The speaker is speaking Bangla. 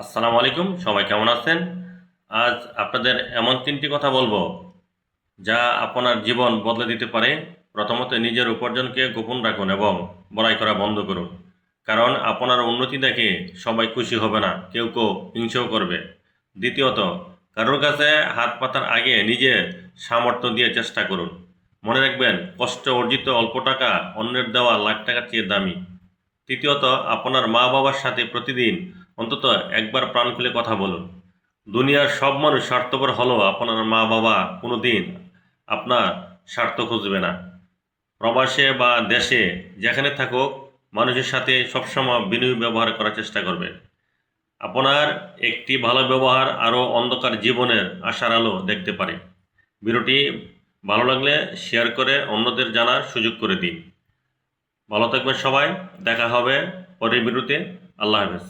আসসালামু আলাইকুম, সবাই কেমন আছেন? আজ আপনাদের এমন তিনটি কথা বলবো যা আপনার জীবন বদলে দিতে পারে। প্রথমত, নিজের উপার্জনকে গোপন রাখুন এবং বড়াই করা বন্ধ করুন। কারণ আপনার উন্নতি দেখে সবাই খুশি হবে না, কেউ কেউ হিংসেও করবে। দ্বিতীয়ত, কারোর কাছে হাত পাতার আগে নিজের সামর্থ্য দিয়ে চেষ্টা করুন। মনে রাখবেন, কষ্ট অর্জিত অল্প টাকা অন্যের দেওয়া লাখ টাকার চেয়ে দামি। তৃতীয়ত, আপনার মা বাবার সাথে প্রতিদিন অন্তত একবার প্রাণ খুলে কথা বলুন। দুনিয়ার সব মানুষ স্বার্থপর হলেও আপনার মা বাবা কোনোদিন আপনার স্বার্থ খুঁজবে না। প্রবাসে বা দেশে যেখানে থাকুক, মানুষের সাথে সবসময় বিনয়ী ব্যবহার করার চেষ্টা করবেন। আপনার একটি ভালো ব্যবহার আরও অন্ধকার জীবনের আশার আলো দেখতে পারে। ভিডিওটি ভালো লাগলে শেয়ার করে অন্যদের জানার সুযোগ করে দিন। ভালো থাকবেন সবাই, দেখা হবে পরের ভিডিওতে। আল্লাহ হাফেজ।